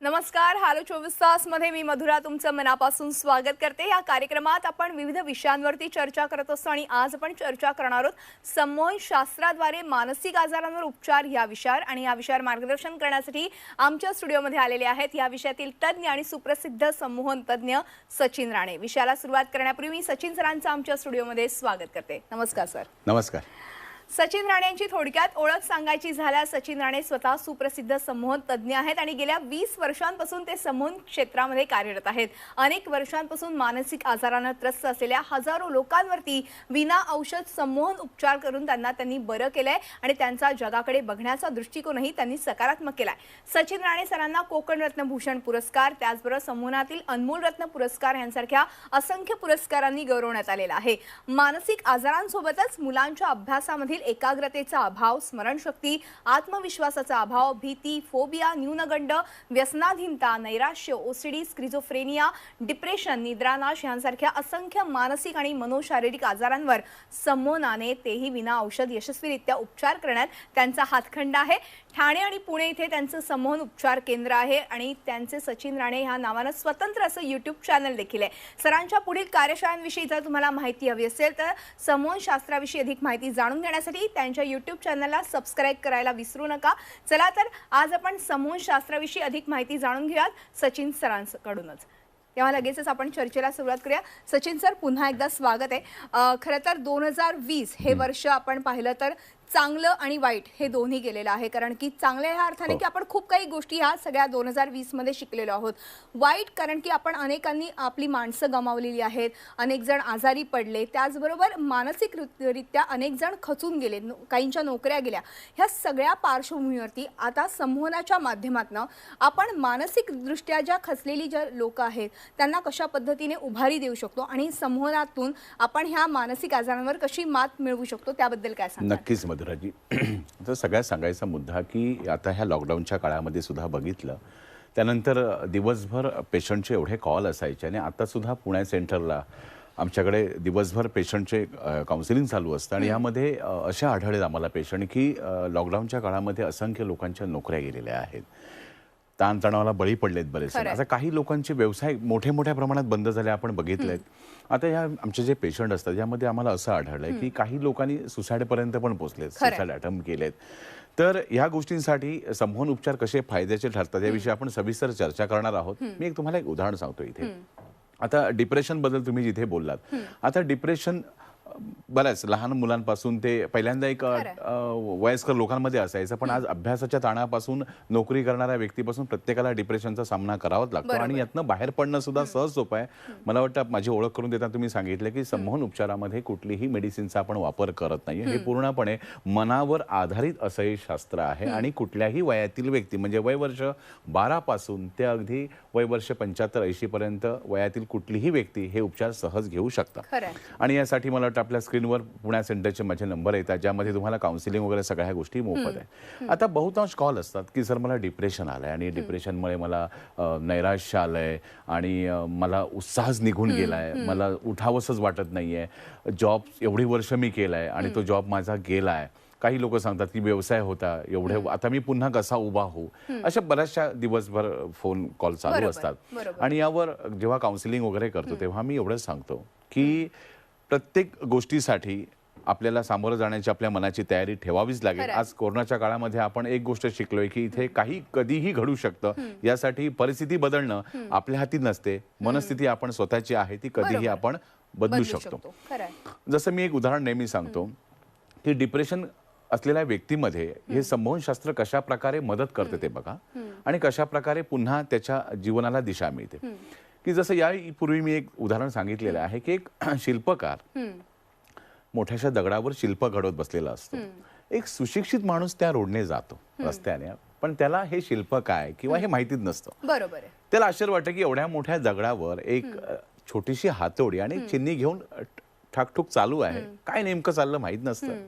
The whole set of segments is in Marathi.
नमस्कार. हालो 24 तास मध्ये मी मधुरा तुमचं मनापासून स्वागत करते. या कार्यक्रमात आपण विविध विषयांवरती चर्चा करत असतो आणि आज आपण चर्चा करणार आहोत संमोहन शास्त्राद्वारे मानसिक आजारांवर उपचार या विषयावर. आणि या विषयावर मार्गदर्शन करण्यासाठी आमच्या स्टुडिओमध्ये आलेले आहेत या विषयातील तज्ञ आणि सुप्रसिद्ध संमोहन तज्ञ सचिन राणे. विषयाला सुरुवात करण्यापूर्वी मी सचिन सरांचं आमच्या स्टुडिओमध्ये स्वागत करते. नमस्कार सर. नमस्कार. सचिन राणे यांची थोडक्यात ओळख सांगायची झाल्यास सचिन राणे स्वतः सुप्रसिद्ध संमोहन तज्ञ आहेत आणि गेल्या 20 वर्षांपासून ते संमोहन क्षेत्रामध्ये कार्यरत आहेत. अनेक वर्षांपासून मानसिक आजाराने त्रस्त असलेल्या हजारो लोकांवरती विना औषध संमोहन उपचार करून त्यांनी बरं केलंय आणि त्यांचा जगाकडे बघण्याचा दृष्टिकोनही त्यांनी सकारात्मक केलाय. सचिन राणे सरांना कोकण रत्न भूषण पुरस्कार, त्याचबरोबर संमोहनातील अनमोल रत्न पुरस्कार यांसारख्या असंख्य पुरस्कारांनी गौरवण्यात आलेला आहे. मानसिक आजारांसोबतच मुलांच्या अभ्यासामधील एकाग्रतेचा अभाव, स्मरणशक्ती, आत्मविश्वासाचा अभाव, भीती, फोबिया, न्यूनगंड, व्यसनाधीनता, नैराश्य, ओसीडी, स्किझोफ्रेनिया, डिप्रेशन, निद्रानाश यांसारख्या असंख्य मानसिक आणि मनोशारीरिक आजारांवर संमोहनाने तेही विना औषध यशस्वीरित्या उपचार करण्यात त्यांचा हातखंडा आहे. ठाणे आणि पुणे इथे त्यांचं संमोहन उपचार केंद्र आहे आणि त्यांचे सचिन राणे ह्या नावानं स्वतंत्र असं यूट्यूब चॅनल देखील आहे. सरांच्या पुढील कार्यशाळांविषयी जर तुम्हाला माहिती हवी असेल तर संमोहन शास्त्राविषयी अधिक माहिती जाणून घेण्यासाठी त्यांच्या यूट्यूब चॅनलला सबस्क्राइब करायला विसरू नका. चला तर आज आपण संमोहन शास्त्राविषयी अधिक माहिती जाणून घेऊयात सचिन सरांकडूनच. तेव्हा लगेचच आपण चर्चेला सुरुवात करूया. सचिन सर, पुन्हा एकदा स्वागत आहे. खरं तर 2020 हे वर्ष आपण पाहिलं तर चांगलं आणि वाईट हे दोन्ही गेलेलं आहे. कारण की चांगले ह्या अर्थाने की आपण खूप काही गोष्टी ह्या सगळ्या 2020 मध्ये शिकलेलो आहोत. वाईट कारण की आपण अनेकांनी आपली माणसं गमावलेली आहेत, अनेक जण आजारी पडले, त्याचबरोबर मानसिकरित्या अनेक जण खचून गेले, काहींच्या नोकऱ्या गेल्या. ह्या सगळ्या पार्श्वभूमीवरती आता संमोहनाच्या माध्यमातून आपण मानसिकदृष्ट्या ज्या खचलेली ज्या लोक आहेत त्यांना कशा पद्धतीने उभारी देऊ शकतो आणि संमोहनातून आपण ह्या मानसिक आजारांवर कशी मात मिळवू शकतो त्याबद्दल काय सांगता? नक्कीच मधुराजी. तर सगळ्यात सांगायचा मुद्दा की आता ह्या लॉकडाऊनच्या काळामध्ये सुद्धा बघितलं त्यानंतर दिवसभर पेशंटचे एवढे कॉल असायचे आणि आता सुद्धा पुणे सेंटरला आमच्याकडे दिवसभर पेशंटचे काउन्सिलिंग चालू असतं आणि यामध्ये असे आढळले आम्हाला पेशंट की लॉकडाऊनच्या काळामध्ये असंख्य लोकांच्या नोकऱ्या गेलेल्या आहेत, ताणतणावाला बळी पडलेत बरेच. आता काही लोकांचे व्यवसाय मोठ्या प्रमाणात बंद झाले आपण बघितलेत. आता या आमचे जे पेशंट असतात यामध्ये आम्हाला असं आढळलंय की काही लोकांनी सुसाईडपर्यंत पण पोहोचलेत, सुसाईड अटेम्प्ट केलेत. तर ह्या गोष्टींसाठी संमोहन उपचार कसे फायद्याचे ठरतात याविषयी आपण सविस्तर चर्चा करणार आहोत. मी तुम्हाला एक उदाहरण सांगतो इथे. आता डिप्रेशन बद्दल तुम्ही जिथे बोललात, आता डिप्रेशन बऱ्याच लहान मुलांपासून ते पहिल्यांदा एक वयस्कर लोकांमध्ये असायचं, पण आज अभ्यासाच्या ताणापासून नोकरी करणाऱ्या व्यक्तीपासून प्रत्येकाला डिप्रेशनचा सामना करावाच लागतो आणि यातनं बाहेर पडणं सुद्धा सहज सोपं आहे. मला वाटतं माझी ओळख करून देताना तुम्ही सांगितलं की संमोहन उपचारामध्ये कुठलीही मेडिसिनचा आपण वापर करत नाहीये. हे पूर्णपणे मनावर आधारित असं हे शास्त्र आहे आणि कुठल्याही वयातील व्यक्ती म्हणजे वयवर्ष 12 पासून ते अगदी वयवर्ष 75-80 पर्यंत वयातील कुठलीही व्यक्ती हे उपचार सहज घेऊ शकतात. आणि यासाठी मला वाटतं आपल्या स्क्रीनवर पुण्या सेंटरचे माझे नंबर येतात ज्यामध्ये तुम्हाला काउन्सिलिंग वगैरे सगळ्या गोष्टी मोफत आहे. आता बहुतांश कॉल असतात की सर मला डिप्रेशन आलंय आणि डिप्रेशनमुळे मला नैराश्य आलंय आणि मला उत्साहच निघून गेलाय, मला उठावसच वाटत नाहीये, जॉब एवढी वर्ष मी केलाय आणि तो जॉब माझा गेलाय. काही लोक सांगतात की व्यवसाय होता एवढे, आता मी पुन्हा कसा उभा होऊ. अशा बऱ्याचशा दिवसभर फोन कॉल चालू असतात आणि यावर जेव्हा काउन्सिलिंग वगैरे करतो तेव्हा मी एवढंच सांगतो की प्रत्येक गोष्टीसाठी आपल्याला सामोरं जाण्याची आपल्या मनाची तयारी ठेवावीच लागेल. आज कोरोनाच्या काळामध्ये आपण एक गोष्ट शिकलोय की इथे काही कधीही घडू शकतं. यासाठी परिस्थिती बदलणं आपल्या हाती नसते, मनस्थिती आपण स्वतःची आहे ती कधीही आपण बदलू शकतो. जसं मी एक उदाहरण नेहमी सांगतो की डिप्रेशन असलेल्या व्यक्तीमध्ये हे संमोहनशास्त्र कशा प्रकारे मदत करते ते बघा आणि कशा प्रकारे पुन्हा त्याच्या जीवनाला दिशा मिळते. की जसं यापूर्वी मी एक उदाहरण सांगितलेलं आहे की एक शिल्पकार मोठ्याशा दगडावर शिल्प घडवत बसलेला असतो. एक सुशिक्षित माणूस त्या रोडने जातो रस्त्याने, पण त्याला हे शिल्प काय किंवा हे माहितीच नसतं. बरोबर आहे. त्याला आश्चर्य वाटतं की एवढ्या मोठ्या दगडावर एक छोटीशी हातोडी आणि चिन्नी घेऊन ठाकठूक चालू आहे, काय नेमकं चाललं माहित नसतं.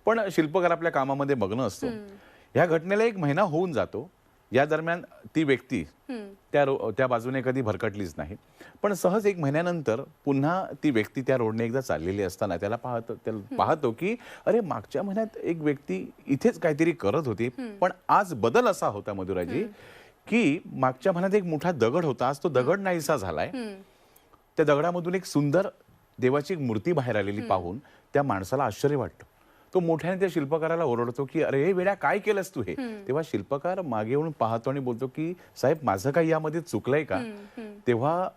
पण शिल्पकार आपल्या कामामध्ये मग्न असतो. ह्या घटनेला 1 महिना होऊन जातो. या दरम्यान ती व्यक्ती त्या बाजूने कधी भरकटलीच नाही, पण सहज 1 महिन्यानंतर पुन्हा ती व्यक्ती त्या रोडने एकदा चाललेली असताना त्याला पाहतो की अरे मागच्या महिन्यात एक व्यक्ती इथेच काहीतरी करत होती, पण आज बदल असा होता मधुराजी की मागच्या मनात एक मोठा दगड होता, आज तो दगड नाहीसा झालाय. त्या दगडामधून एक सुंदर देवाची एक मूर्ती बाहेर आलेली पाहून त्या माणसाला आश्चर्य वाटतं. तो मोठ्याने त्या शिल्पकाराला ओरडतो की अरे हे वेड्या काय केलंस तू हे. तेव्हा शिल्पकार मागे येऊन पाहतो आणि बोलतो की साहेब माझं काही यामध्ये चुकलंय का. तेव्हा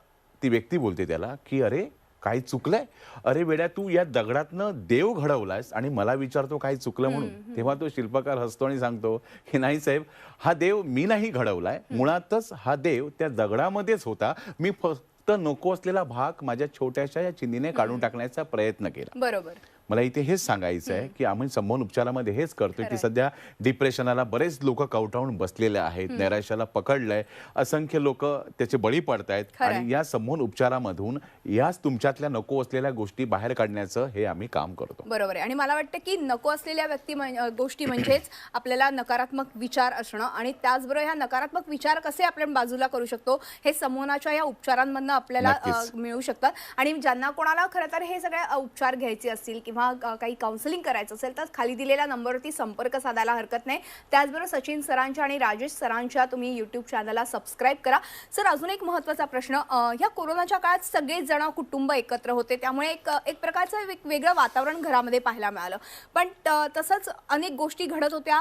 ती व्यक्ती बोलते त्याला की अरे काही चुकलंय. अरे वेड्या तू या दगडातनं देव घडवलायस आणि मला विचारतो काही चुकलं म्हणून. तेव्हा तो शिल्पकार हसतो आणि सांगतो की नाही साहेब हा देव मी नाही घडवलाय, मुळातच हा देव त्या दगडामध्येच होता. मी फक्त नको असलेला भाग माझ्या छोट्याशा या चिंधीने काढून टाकण्याचा प्रयत्न केला. बरोबर. मला इथे हेच सांगायचं आहे की आम्ही संमोहन उपचारामध्ये हेच करतोय की सध्या डिप्रेशनाला बरेच लोक कवटाळून बसलेले आहेत, नैराश्याला पकडलंय, असंख्य लोक त्याचे बळी पडतायत आणि या संमोहन उपचारामधून याच तुमच्यातल्या नको असलेल्या गोष्टी बाहेर काढण्याचं हे आम्ही काम करतो. बरोबर आहे. आणि मला वाटतं की नको असलेल्या गोष्टी म्हणजेच आपल्याला नकारात्मक विचार असणं आणि त्याचबरोबर ह्या नकारात्मक विचार कसे आपण बाजूला करू शकतो हे संमोहनाच्या या उपचारांमधनं आपल्याला मिळू शकतात. आणि ज्यांना कोणाला खरं तर हे सगळे उपचार घ्यायचे असतील किंवा काही काउन्सिलिंग करायचं असेल तर खाली दिलेल्या नंबरवरती संपर्क साधायला हरकत नाही. त्याचबरोबर सचिन सरांच्या आणि राजेश सरांच्या तुम्ही यूट्यूब चॅनलला सबस्क्राईब करा. सर अजून एक महत्त्वाचा प्रश्न, या कोरोनाच्या काळात सगळेच जण कुटुंब एकत्र होते त्यामुळे एक प्रकारचं वेगळं वातावरण घरामध्ये पाहायला मिळालं. पण तसंच अनेक गोष्टी घडत होत्या.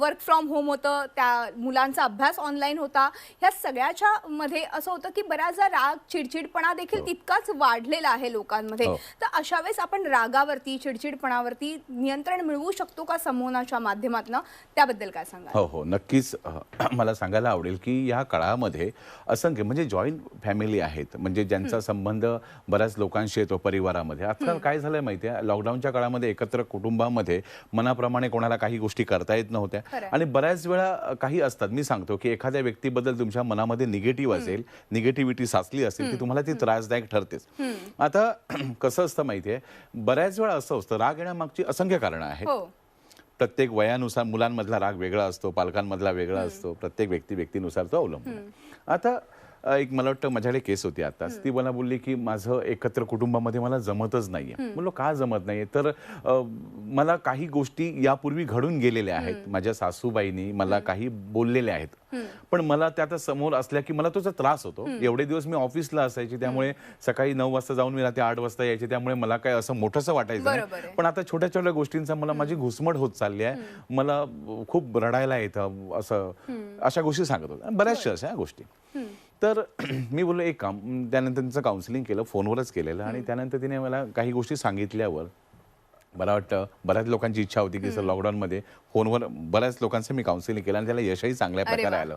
वर्क फ्रॉम होम होतं, त्या मुलांचा अभ्यास ऑनलाईन होता. ह्या सगळ्याच्या मध्ये असं होतं की बऱ्याचदा राग चिडचिडपणा देखील तितकाच वाढलेला आहे लोकांमध्ये. तर अशा वेळेस आपण रागावरती चिडचिडपणावरती नियंत्रण मिळवू शकतो का संमोहनाच्या माध्यमातून, त्याबद्दल काय सांगा? हो हो नक्कीच. मला सांगायला आवडेल की या काळामध्ये असंख्य म्हणजे जॉईंट फॅमिली आहेत, म्हणजे ज्यांचा संबंध बऱ्याच लोकांशी येतो परिवारामध्ये. आजकाल काय झालंय माहितीये, लॉकडाऊनच्या काळामध्ये एकत्र कुटुंबामध्ये मनाप्रमाणे कोणाला काही गोष्टी करता येत नव्हत्या आणि बऱ्याच वेळा काही असतात. मी सांगतो की एखाद्या व्यक्तीबद्दल तुमच्या मनामध्ये निगेटिव्ह असेल, निगेटिव्हिटी साचली असेल की तुम्हाला ती त्रासदायक ठरतेच. आता कसं असतं माहितीये, बऱ्याच वेळा असं असतं राग येण्यामागची असंख्य कारणं आहेत. प्रत्येक वयानुसार मुलांमधला राग वेगळा असतो, पालकांमधला वेगळा असतो, प्रत्येक व्यक्तीनुसार तो अवलंबून. आता एक मला वाटतं माझ्याकडे केस होती आताच, ती मला बोलली की माझं एकत्र कुटुंबामध्ये मला जमतच नाहीये. म्हणलो का जमत नाहीये, तर मला काही गोष्टी यापूर्वी घडून गेलेल्या आहेत, माझ्या सासूबाईंनी मला काही बोललेल्या आहेत, पण मला त्या आता समोर असल्या की मला त्याचा त्रास होतो. एवढे दिवस मी ऑफिसला असायची, त्यामुळे सकाळी 9 वाजता जाऊन मी रात्री 8 वाजता यायचे, त्यामुळे मला काय असं मोठंसं वाटायचं नाही. पण आता छोट्या छोट्या गोष्टींचा मला माझी घुसमट होत चालली आहे, मला खूप रडायला येतं, असं अशा गोष्टी सांगत होत्या, बऱ्याचशा अशा गोष्टी. तर मी बोललो एक काम, त्यानंतर तिचं काउन्सिलिंग केलं, फोनवरच केलेलं. आणि त्यानंतर तिने मला काही गोष्टी सांगितल्यावर मला वाटतं बऱ्याच लोकांची इच्छा होती की सर लॉकडाऊनमध्ये फोनवर बऱ्याच लोकांचं मी काउन्सिलिंग केलं आणि त्याला यशही चांगल्या प्रकारे आलं.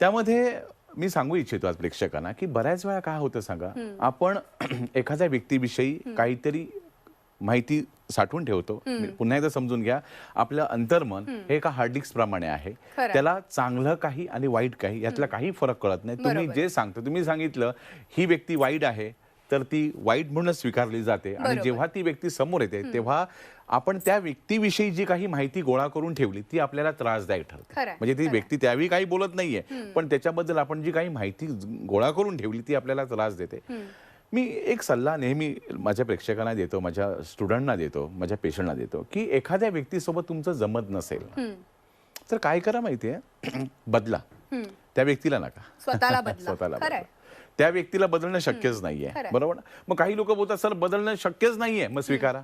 त्यामध्ये मी सांगू इच्छितो आज प्रेक्षकांना की बऱ्याच वेळा काय होतं सांगा, आपण एखाद्या व्यक्तीविषयी काहीतरी माहिती साठवून ठेवतो. पुन्हा एकदा समजून घ्या, आपलं अंतर्मन हे एका हार्ड डिस्क प्रमाणे आहे, त्याला चांगलं काही आणि वाईट काही यातला काही फरक कळत नाही. तुम्ही जे सांगतो, तुम्ही सांगितलं ही व्यक्ती वाईट आहे तर ती वाईट म्हणून स्वीकारली जाते, आणि जेव्हा ती व्यक्ती समोर येते तेव्हा आपण त्या व्यक्तीविषयी जी काही माहिती गोळा करून ठेवली ती आपल्याला त्रासदायक ठरते. म्हणजे ती व्यक्ती त्यावेळी काही बोलत नाहीये, पण त्याच्याबद्दल आपण जी काही माहिती गोळा करून ठेवली ती आपल्याला त्रास देते. मी एक सल्ला नेहमी माझ्या प्रेक्षकांना देतो, माझ्या स्टुडंटना देतो, माझ्या पेशंटना देतो की एखाद्या व्यक्तीसोबत तुमचं जमत नसेल तर काय करा माहितीये, बदला. त्या व्यक्तीला नका, स्वतःला बदला. त्या व्यक्तीला बदलणं शक्यच नाहीये, बरोबर. मग काही लोक बोलतात सर बदलणं शक्यच नाहीये, मग स्वीकारा.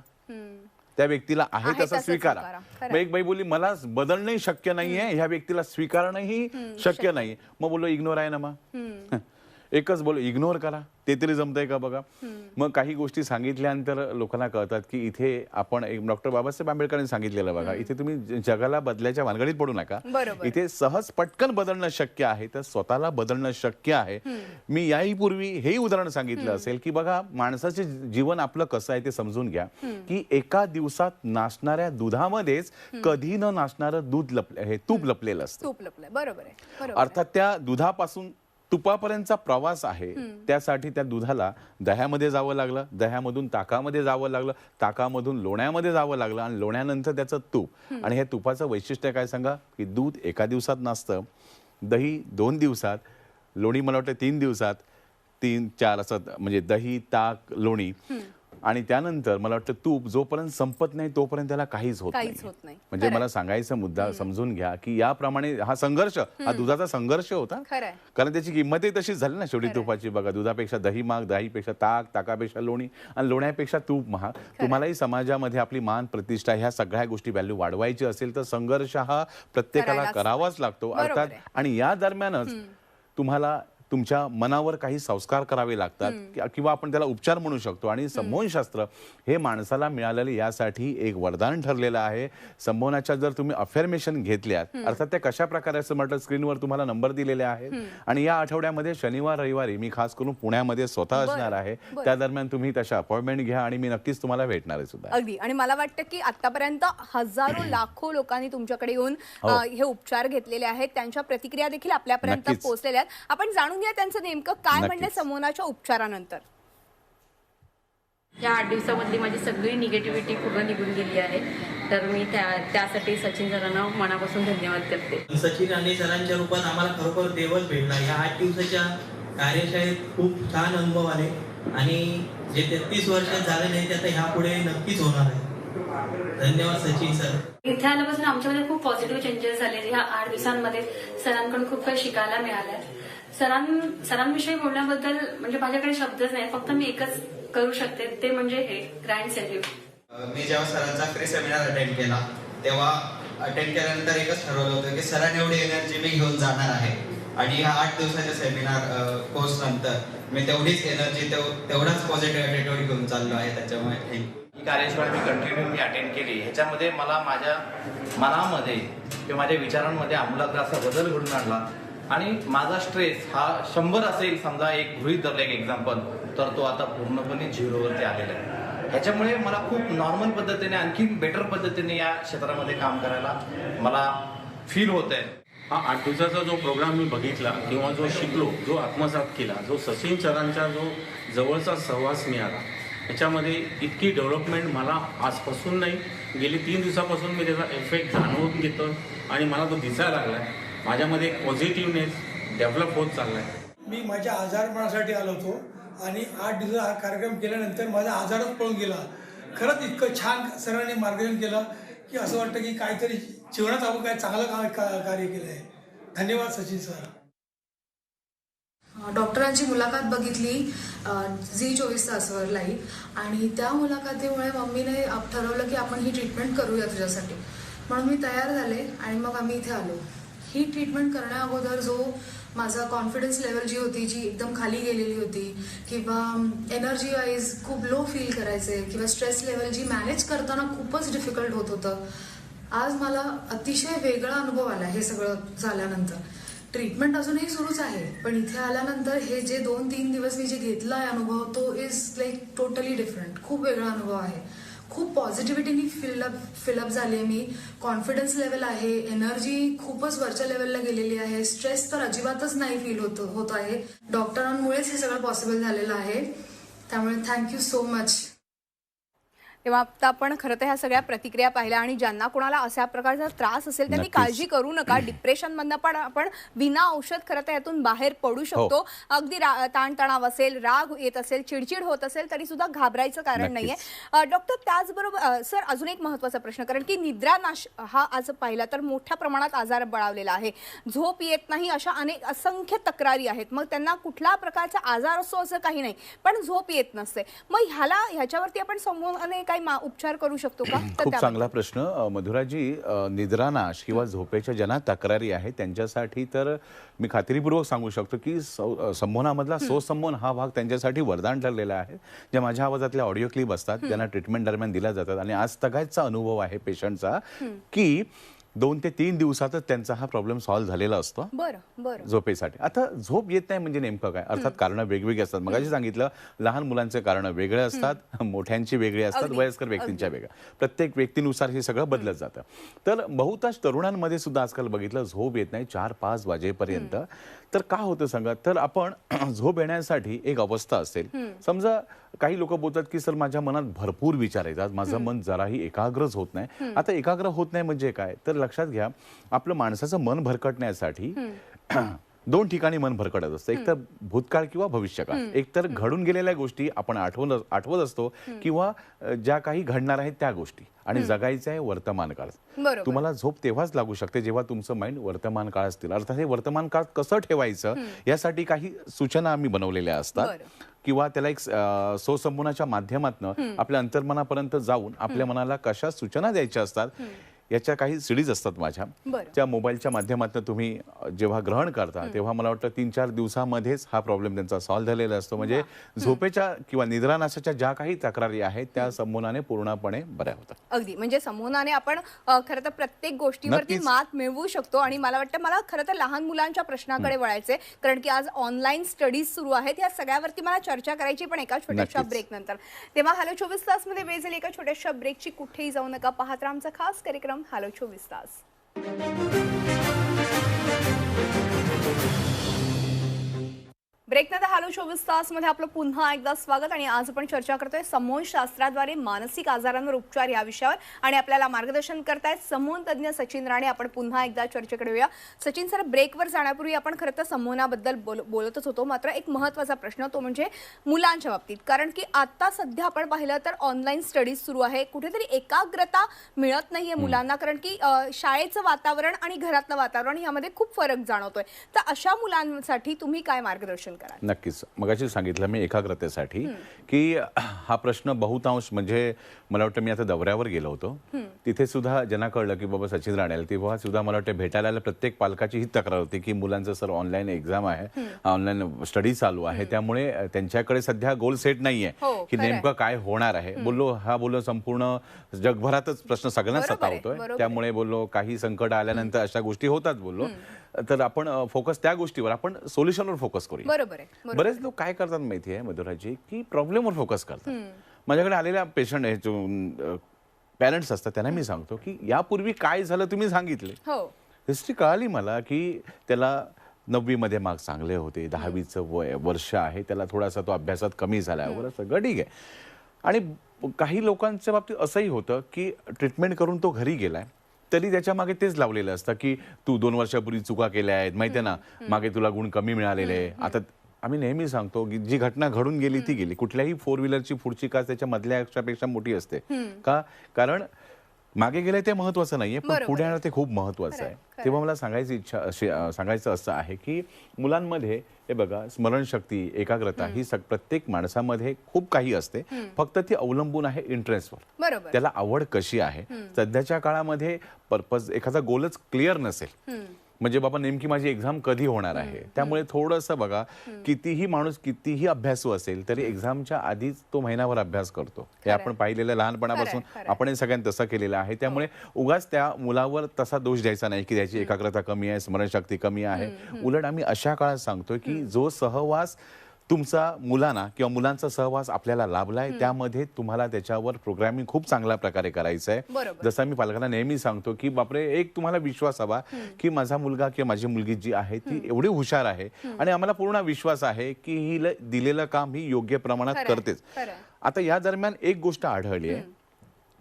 त्या व्यक्तीला आहे तसं स्वीकारा. मग एक बाई बोलली मला बदलणंही शक्य नाहीये, ह्या व्यक्तीला स्वीकारणंही शक्य नाहीये. मग बोललो इग्नोर आहे ना, मग एकच बोल इग्नोर करा, ते तरी जमतंय का बघा. मग काही गोष्टी सांगितल्यानंतर लोकांना कळतात की इथे आपण डॉक्टर बाबासाहेब आंबेडकरांनी सांगितलेलं बघा, इथे तुम्ही जगाला बदलायच्या भानगडीत पडू नका. इथे सहज पटकन बदलणं शक्य आहे, तर स्वतःला बदलणं शक्य आहे. मी याही पूर्वी हे उदाहरण सांगितलं असेल की बघा, माणसाचे जीवन आपलं कसं आहे ते समजून घ्या की एका दिवसात नासणाऱ्या दुधामध्येच कधी न नासणारं तूप लपलेलं असतं. अर्थात त्या दुधापासून तुपापर्यंतचा प्रवास आहे, त्यासाठी त्या दुधाला दह्यामध्ये जावं लागलं, दह्यामधून ताकामध्ये जावं लागलं, ताकामधून लोण्यामध्ये जावं लागलं, आणि लोण्यानंतर त्याचं तूप. आणि हे तुपाचं वैशिष्ट्य काय सांगा, की दूध एका दिवसात नासतं, दही 2 दिवसात, लोणी मला वाटतं 3 दिवसात, 3-4 असं, म्हणजे दही, ताक, लोणी आणि त्यानंतर मला वाटतं तूप जोपर्यंत संपत नाही तोपर्यंत त्याला काहीच होत काहीच होत नाही. म्हणजे मला सांगायचा मुद्दा समजून घ्या की याप्रमाणे हा संघर्ष, हा दुधाचा संघर्ष होता. खरंय. कारण त्याची किंमतही तशीच झाली ना शेवटी तुपाची. बघा, दुधापेक्षा दही महाग, दहीपेक्षा ताक, ताकापेक्षा लोणी आणि लोण्यापेक्षा तूप महाग. तुम्हालाही समाजामध्ये आपली मान प्रतिष्ठा ह्या सगळ्या गोष्टी व्हॅल्यू वाढवायची असेल तर संघर्ष हा प्रत्येकाला करावाच लागतो. बरोबर अर्थात आहे. आणि या दरम्यानच तुम्हाला तुमच्या मनावर काही संस्कार करावे लागतात किंवा आपण त्याला उपचार म्हणू शकतो. आणि संमोहनशास्त्र हे माणसाला मिळालेले यासाठी एक वरदान ठरलेलं आहे. संमोहनाच्या जर तुम्ही अफर्मेशन घेतल्यात, अर्थात त्या कशा प्रकारे असं म्हटलं, स्क्रीनवर तुम्हाला नंबर दिलेले आहेत. आणि या आठवड्यामध्ये शनिवार रविवारी मी खास करून पुण्यामध्ये स्वतः असणार आहे. त्या दरम्यान तुम्ही तशा अपॉइंटमेंट घ्या आणि मी नक्कीच तुम्हाला भेटणार आहे सुद्धा. अगदी. आणि मला वाटतं की आतापर्यंत हजारो लाखो लोकांनी तुमच्याकडे येऊन हे उपचार घेतलेले आहेत. त्यांच्या प्रतिक्रिया देखील आपल्यापर्यंत नक्कीच. पोहोचलेल्या आहेत. आपण जाणून घ्या त्यांचं नेमकं काय म्हणणं नक्कीच. संमोहनाच्या उपचारानंतर. या 8 दिवसामधली माझी सगळी निगेटिव्हिटी पूर्ण निघून गेली आहे. तर मी त्यासाठी सचिन सरांना मनापासून धन्यवाद करते. सचिन आणि सरांच्या रूपात आम्हाला खरोखर देवच भेटला. या 8 दिवसाच्या कार्यशाळेत खूप छान अनुभव आले आणि जे 33 वर्षात झाले नाही ते आता ह्यापुढे नक्कीच होणार आहे. धन्यवाद सचिन सर. इथे आल्यापासून आमच्यामध्ये खूप पॉझिटिव्ह चेंजेस झाले. ह्या 8 दिवसांमध्ये सरांकडून खूप काही शिकायला मिळालंय. सरांविषयी बोलण्याबद्दल म्हणजे माझ्याकडे शब्दच नाही. फक्त मी एकच करू शकते ते म्हणजे हे ग्रँड सॅल्यूट. मी जेव्हा सरांचा फ्री सेमिनार अटेंड केला तेव्हा अटेंड केल्यानंतर एकच ठरवलं होतं की सरांनी एवढी एनर्जी मी घेऊन जाणार आहे आणि ह्या 8 दिवसाच्या सेमिनार कोर्स नंतर मी तेवढीच एनर्जी तेवढाच पॉझिटिव्ह ॲटिट्यूड घेऊन चाललो आहे. त्याच्यामुळे ही कार्यशाळा मी कंटिन्यू अटेंड केली. ह्याच्यामध्ये मला माझ्या मनामध्ये किंवा माझ्या विचारांमध्ये आमूलाग्र असा बदल घडून आणला आणि माझा स्ट्रेस हा 100 असेल समजा, एक गृहीत धरलं एक एक्झाम्पल, तर तो आता पूर्णपणे 0वरती आलेला आहे. ह्याच्यामुळे मला खूप नॉर्मल पद्धतीने आणखी बेटर पद्धतीने या क्षेत्रामध्ये काम करायला मला फील होत आहे. हा 8 दिवसाचा जो प्रोग्राम मी बघितला किंवा जो शिकलो, जो आत्मसात केला, जो सचिन सरांचा जो जवळचा सहवास मिळाला, याच्यामध्ये इतकी डेव्हलपमेंट मला आजपासून नाही, गेली 3 दिवसापासून मी त्याचा इफेक्ट जाणवून घेतो आणि मला तो दिसायला लागला आहे. माझ्यामध्ये एक पॉझिटिव्हनेस डेव्हलप होत चालला आहे. मी माझ्या आजारपणासाठी आलो होतो आणि 8 दिवस हा कार्यक्रम केल्यानंतर माझा आजारच पळून गेला. खरंच इतकं छान सरांनी मार्गदर्शन केलं की असं वाटतं की काहीतरी जीवनात आपण काय चांगलं कार्य केलं आहे. धन्यवाद सचिन सर. डॉक्टरांची मुलाखत बघितली झी 24 तासवर लाईव्ह आणि त्या मुलाखतीमुळे मम्मीने ठरवलं की आपण ही ट्रीटमेंट करूया तुझ्यासाठी. म्हणून मी तयार झाले आणि मग आम्ही इथे आलो. ही ट्रीटमेंट करण्या अगोदर जो माझा कॉन्फिडन्स लेवल जी होती, जी एकदम खाली गेलेली होती किंवा एनर्जी वाईज खूप लो फील करायचे किंवा स्ट्रेस लेवल जी मॅनेज करताना खूपच डिफिकल्ट होत होतं, आज मला अतिशय वेगळा अनुभव आला. हे सगळं झाल्यानंतर ट्रीटमेंट अजूनही सुरूच आहे, पण इथे आल्यानंतर हे जे 2-3 दिवस मी जे घेतला आहे अनुभव, तो इज लाईक टोटली डिफरंट. खूप वेगळा अनुभव आहे. खूप पॉझिटिव्हिटीनी फिलअप झाली आहे मी. कॉन्फिडन्स लेवल आहे, एनर्जी खूपच वरच्या लेवलला गेलेली आहे. स्ट्रेस तर अजिबातच नाही फील होत आहे. डॉक्टरांमुळेच हे सगळं पॉसिबल झालेलं आहे. त्यामुळे थँक्यू सो मच. तेव्हा आता आपण खरं तर ह्या सगळ्या प्रतिक्रिया पाहिल्या आणि ज्यांना कोणाला अशा प्रकारचा त्रास असेल त्यांनी नक्कीच. काळजी करू नका. डिप्रेशनमधनं पण आपण विना औषध खरं तर यातून बाहेर पडू शकतो. अगदी ताणतणाव असेल, राग येत असेल, चिडचिड होत असेल तरी सुद्धा घाबरायचं कारण नाहीये. डॉक्टर, त्याचबरोबर सर अजून एक महत्त्वाचा प्रश्न, कारण की निद्रानाश हा आज पाहिला तर मोठ्या प्रमाणात आजार बळावलेला आहे. झोप येत नाही अशा असंख्य तक्रारी आहेत. मग त्यांना कुठल्या प्रकारचा आजार असतो असं काही नाही, पण झोप येत नसते. मग ह्याच्यावरती आपण संमोहनाने काही उपचार करू शकतो का? खूप चांगला प्रश्न मधुराजी. निद्रानाश किंवा झोपेच्या ज्यांना तक्रारी आहे त्यांच्यासाठी तर मी खात्रीपूर्वक सांगू शकतो की संमोहनामधला सोसंमोहन हा भाग त्यांच्यासाठी वरदान ठरलेला आहे. ज्या माझ्या आवाजातल्या ऑडिओ क्लिप असतात त्यांना ट्रीटमेंट दरम्यान दिल्या जातात आणि आज तगायचा अनुभव आहे पेशंटचा की 2 ते 3 दिवसातच त्यांचा हा प्रॉब्लेम सॉल्व्ह झालेला असतो. बरं. झोपेसाठी. आता झोप येत नाही म्हणजे नेमकं काय? अर्थात कारणं वेगवेगळी असतात. मगाशी सांगितलं लहान मुलांचे कारणं वेगळे असतात, मोठ्यांची वेगळी असतात, वयस्कर व्यक्तींच्या वेगळ्या. प्रत्येक व्यक्तीनुसार हे सगळं बदलत जातं. तर बहुतांश तरुणांमध्ये सुद्धा आजकाल बघितलं झोप येत नाही 4-5 वाजेपर्यंत. तर का होतं सांगा? तर आपण झोप येण्यासाठी एक अवस्था असेल. समजा काही लोक बोलतात की सर माझ्या मनात भरपूर विचार येतात, माझं मन जराही एकाग्रच होत नाही. आता एकाग्र होत नाही म्हणजे काय? तर लक्षात घ्या, आपलं माणसाचं मन भरकटण्यासाठी दोन ठिकाणी मन भरकटत असतं, एक तर भूतकाळ किंवा भविष्यकाळ. एक तर घडून गेलेल्या गोष्टी आपण आठवत असतो किंवा ज्या काही घडणार आहेत त्या गोष्टी, आणि जगायचं आहे वर्तमान काळ. बरोबर. तुम्हाला झोप तेव्हाच लागू शकते जेव्हा तुमचं माइंड वर्तमान काळ असतील. अर्थात हे वर्तमान काळ कसं ठेवायचं यासाठी काही सूचना आम्ही बनवलेल्या असतात बरं. किंवा त्याला एक स्वसंबोधनाच्या माध्यमातून आपल्या अंतर्मनापर्यंत जाऊन आपल्या मनाला कशा सूचना द्यायच्या असतात याच्या काही सीडीज असतात माझ्या. बरं. त्या मोबाईलच्या माध्यमातून तुम्ही जेव्हा ग्रहण करता तेव्हा मला वाटतं 3-4 दिवसामध्येच हा प्रॉब्लेम त्यांचा सॉल्व्ह झालेला असतो. म्हणजे झोपेच्या किंवा निद्रानाशाच्या ज्या काही तक्रारी आहेत त्या संबोधनाने पूर्णपणे बऱ्या होतात. अगदी म्हणजे संमोहनाने आपण खरं तर प्रत्येक गोष्टीवरती नक्कीच. मात मिळवू शकतो. आणि मला वाटतं मला खरं तर लहान मुलांच्या प्रश्नाकडे वळायचंय, कारण की आज ऑनलाईन स्टडीज सुरू आहेत. या सगळ्यावरती मला चर्चा करायची, पण एका छोट्याशा नक्कीच. ब्रेक नंतर. तेव्हा हॅलो 24 तास मध्ये वेळ झाली एका छोट्याशा ब्रेकची. कुठेही जाऊ नका, पाहत राहा आमचा खास कार्यक्रम हॅलो 24 तास. ब्रेकनंतर हॅलो 24 तास मध्ये आपलं पुन्हा एकदा स्वागत. आणि आज आपण चर्चा करतोय संमोहन शास्त्राद्वारे मानसिक आजारांवर उपचार या विषयावर, आणि आपल्याला मार्गदर्शन करतायत संमोहन तज्ञ सचिन राणे. आपण पुन्हा एकदा चर्चेकडे येऊया. सचिन सर, ब्रेकवर जाण्यापूर्वी आपण खरं तर संमोहनाबद्दल बोलतच होतो, मात्र एक महत्त्वाचा प्रश्न तो म्हणजे मुलांच्या बाबतीत. कारण की आता सध्या आपण पाहिलं तर ऑनलाईन स्टडीज सुरू आहे, कुठेतरी एकाग्रता मिळत नाहीये मुलांना, कारण की शाळेचं वातावरण आणि घरातलं वातावरण यामध्ये खूप फरक जाणवतोय. तर अशा मुलांसाठी तुम्ही काय मार्गदर्शन कराल? नक्कीच. मगाशी सांगितलं मी एकाग्रतेसाठी की हा प्रश्न बहुतांश म्हणजे मला वाटतं मी आता दौऱ्यावर गेलो होतो, तिथे सुद्धा ज्यांना कळलं की बाबा सचिन राणे आले तेव्हा सुद्धा मला वाटतं भेटायला आलेल्या प्रत्येक पालकाची ही तक्रार होती की मुलांचं सर ऑनलाईन एक्झाम आहे, ऑनलाईन स्टडी चालू आहे, त्यामुळे त्यांच्याकडे सध्या गोल सेट नाहीये की नेमकं काय होणार आहे. बोललो संपूर्ण जगभरातच प्रश्न सगळ्यांना सतावतोय, त्यामुळे बोललो काही संकट आल्यानंतर अशा गोष्टी होतात. बोललो तर आपण फोकस त्या गोष्टीवर, आपण सोल्युशनवर फोकस करूया. बरोबर आहे. बरेच लोक काय करतात माहिती आहे मधुराजी, की प्रॉब्लेमवर फोकस करतात. माझ्याकडे आलेल्या पेशंट पॅरेंट्स असतात त्यांना मी सांगतो की यापूर्वी काय झालं तुम्ही सांगितले. हिस्ट्री कळाली मला की त्याला 9वी मध्ये मार्क्स चांगले होते, 10वीचं वर्ष आहे, त्याला थोडासा तो अभ्यासात कमी झाला वगैरे सगळं ठीक आहे. आणि काही लोकांच्या बाबतीत असंही होतं की ट्रीटमेंट करून तो घरी गेलाय तरी त्याच्या मागे तेच लावलेलं असतं की तू 2 वर्षापूर्वी चुका केल्या आहेत, माहितीये ना, मागे तुला गुण कमी मिळालेले. आता आम्ही नेहमी सांगतो की जी घटना घडून गेली ती गेली. कुठल्याही 4 व्हीलरची पुढची काच त्याच्या मधल्या पेक्षा मोठी असते. का? कारण मागे गेलंय ते महत्वाचं नाहीये, पण पुढे येणार ते खूप महत्वाचं आहे. तेव्हा मला सांगायचं असं आहे की मुलांमध्ये हे बघा, स्मरणशक्ती, एकाग्रता ही प्रत्येक माणसामध्ये खूप काही असते, फक्त ती अवलंबून आहे इंटरेस्टवर. त्याला आवड कशी आहे. सध्याच्या काळामध्ये पर्पज एखादा गोलच क्लिअर नसेल, म्हणजे बाबा नेमकी माझी एक्झाम कधी होणार आहे, त्यामुळे थोडंसं बघा, कितीही माणूस कितीही अभ्यासू असेल तरी एक्झामच्या आधीच तो महिनाभर अभ्यास करतो. हे आपण पाहिलेलं लहानपणापासून, आपण सगळ्यांनी तसं केलेलं आहे. त्यामुळे उगाच त्या मुलावर तसा दोष द्यायचा नाही की त्याची एकाग्रता कमी आहे, स्मरणशक्ती कमी आहे. उलट आम्ही अशा काळात सांगतोय की जो सहवास तुमचा मुलांना किंवा मुलांचा सहवास आपल्याला लाभलाय, त्यामध्ये तुम्हाला त्याच्यावर प्रोग्रामिंग खूप चांगल्या प्रकारे करायचं आहे. जसं मी पालकांना नेहमी सांगतो की बापरे, एक तुम्हाला विश्वास हवा की माझा मुलगा किंवा माझी मुलगी जी आहे ती एवढी हुशार आहे आणि आम्हाला पूर्ण विश्वास आहे की ही दिलेलं काम ही योग्य प्रमाणात करतेच. आता या दरम्यान एक गोष्ट आढळली आहे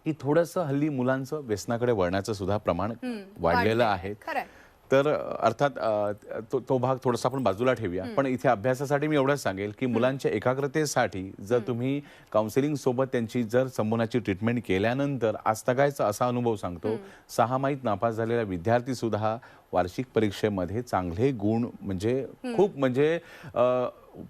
की थोडंसं हल्ली मुलांचं व्यसनाकडे वळण्याचं सुद्धा प्रमाण वाढलेलं आहे. तर अर्थात तो भाग थोडासा आपण बाजूला ठेवूया, पण इथे अभ्यासासाठी मी एवढंच सांगेल की मुलांच्या एकाग्रतेसाठी जर तुम्ही काउन्सिलिंग सोबत त्यांची जर संमोहनाची ट्रीटमेंट केल्यानंतर आजतागायचा असा अनुभव सांगतो, 6माहीत नापास झालेला विद्यार्थी सुद्धा वार्षिक परीक्षेमध्ये चांगले गुण, म्हणजे खूप म्हणजे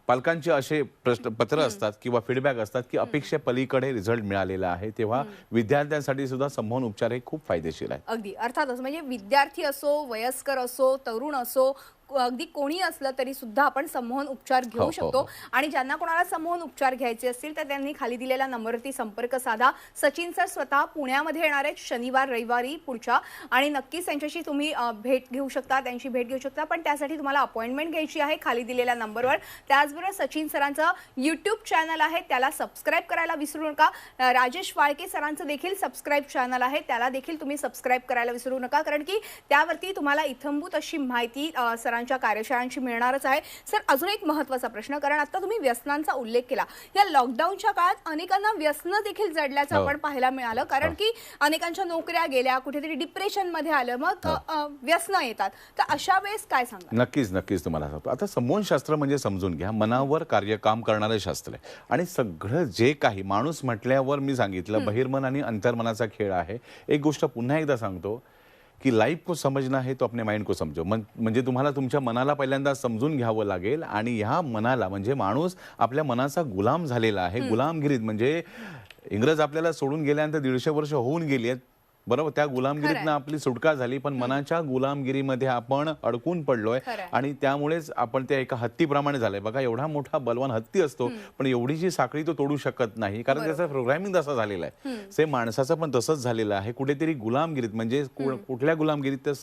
पालकांचे असे पत्र असतात किंवा फीडबॅक असतात की अपेक्षे पलीकडे रिझल्ट मिळालेला आहे. तेव्हा विद्यार्थ्यांसाठी सुद्धा संमोहन उपचार हे खूप फायदेशीर आहे. अगदी अर्थातच, म्हणजे विद्यार्थी असो, वयस्कर असो, तरुण असो, अगदी कोणी असलं तरी सुद्धा आपण संमोहन उपचार घेऊ शकतो. आणि ज्यांना कोणाला संमोहन उपचार घ्यायचे असतील तर त्यांनी खाली दिलेल्या नंबरवरती संपर्क साधा. सचिन सर स्वतः पुण्यामध्ये येणार आहेत शनिवार रविवारी पुढच्या, आणि नक्कीच त्यांच्याशी तुम्ही भेट घेऊ शकता, त्यांची भेट घेऊ शकता, पण त्यासाठी तुम्हाला अपॉइंटमेंट घ्यायची आहे खाली दिलेल्या नंबरवर. त्याचबरोबर सचिन सरांचं यूट्यूब चॅनल आहे, त्याला सबस्क्राईब करायला विसरू नका. राजेश वाळके सरांचं देखील सबस्क्राईब चॅनल आहे, त्याला देखील तुम्ही सबस्क्राईब करायला विसरू नका, कारण की त्यावरती तुम्हाला इत्थंभूत अशी माहिती सरांची सरांच्या कार्यशाळांची मिळणारच आहे. सर, अजून एक महत्त्वाचा प्रश्न, कारण आता तुम्ही व्यसनांचा उल्लेख केला. या लॉकडाऊनच्या काळात अनेकांना व्यसन देखील जडल्याचं आपण पाहायला मिळालं, कारण की अनेकांच्या नोकऱ्या गेल्या, कुठेतरी डिप्रेशनमध्ये आलं, मग व्यसनं येतात. तर अशा वेळेस काय सांगा? नक्कीच तुम्हाला सांगतो. आता संमोहनशास्त्र म्हणजे समजून घ्या, मनावर काम करणारं शास्त्र आहे. आणि सगळं जे काही माणूस म्हटल्यावर मी सांगितलं बहिर्मन आणि अंतर्मनाचा खेळ आहे. एक गोष्ट पुन्हा एकदा सांगतो की लाईफ को समजना है तो अपने माइंड को समजो. म्हणजे तुम्हाला तुमच्या मनाला पहिल्यांदा समजून घ्यावं लागेल. आणि ह्या मनाला, म्हणजे माणूस आपल्या मनाचा गुलाम झालेला आहे. गुलामगिरीत म्हणजे इंग्रज आपल्याला सोडून गेल्यानंतर 150 वर्ष होऊन गेली आहेत, बरोबर. त्या गुलामगिरीतनं आपली सुटका झाली, पण मनाच्या गुलामगिरीमध्ये आपण अडकून पडलोय. आणि त्यामुळेच आपण त्या एका हत्तीप्रमाणे झालंय. बघा, एवढा मोठा बलवान हत्ती असतो, पण एवढीची साखळी तो तोडू शकत नाही, कारण त्याचं प्रोग्रामिंग तसं झालेलं आहे. सेम माणसाचं पण तसंच झालेलं आहे. कुठेतरी गुलामगिरीत, म्हणजे कुठल्या गुलामगिरीत? त्या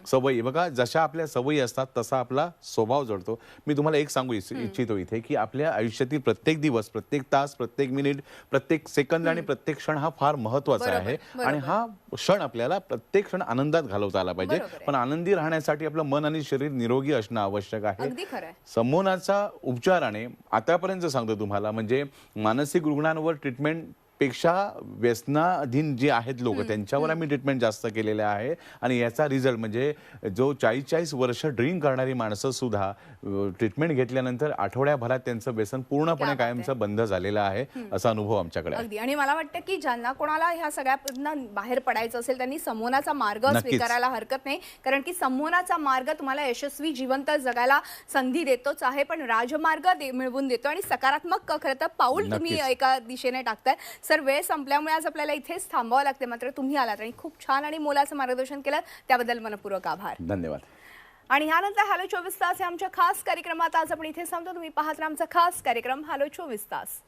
सवयी. बघा, जशा आपल्या सवयी असतात तसा आपला स्वभाव जडतो. मी तुम्हाला एक सांगू इच्छितो इथे की आपल्या आयुष्यातील प्रत्येक दिवस, प्रत्येक तास, प्रत्येक मिनिट, प्रत्येक सेकंद आणि प्रत्येक क्षण हा फार महत्वाचा आहे. आणि हा क्षण आपल्याला प्रत्येक क्षण आनंदात घालवता आला पाहिजे. पण आनंदी राहण्यासाठी आपलं मन आणि शरीर निरोगी असणं आवश्यक आहे. संमोहनाचा उपचाराने आतापर्यंत सांगतो तुम्हाला, म्हणजे मानसिक रुग्णांवर ट्रीटमेंट पेक्षा व्यसनाधीन जे आहेत लोक, त्यांच्यावर आम्ही ट्रीटमेंट जास्त केलेले आहे. आणि याचा रिझल्ट म्हणजे जो 40-40 वर्ष ड्रिंक करणारी माणसं सुद्धा ट्रीटमेंट घेतल्यानंतर आठवड्याभरात त्यांचं व्यसन पूर्णपणे कायमचं बंद झालेलं आहे. असा अनुभव आमच्याकडे आहे. अगदी. आणि मला वाटतं की ज्यांना कोणाला ह्या सगळ्यातून बाहेर पडायचं असेल त्यांनी संमोहनाचा मार्ग स्वीकारायला हरकत नाही, कारण की संमोहनाचा मार्ग तुम्हाला यशस्वी जिवंत जगायला संधी देतोच आहे, पण राजमार्ग मिळवून देतो आणि सकारात्मक खरं तर पाऊल तुम्ही एका दिशेने टाकताय. सर, वेळ संपल्यामुळे आज आपल्याला इथेच थांबावं लागते, मात्र तुम्ही आलात आणि खूप छान आणि मोलाचं मार्गदर्शन केलं, त्याबद्दल मनपूर्वक आभार. धन्यवाद. आणि ह्यानंतर हॅलो 24 तास या आमच्या खास कार्यक्रमात आज आपण इथे थांबतो. तुम्ही पाहत राहा आमचा खास कार्यक्रम हॅलो 24 तास.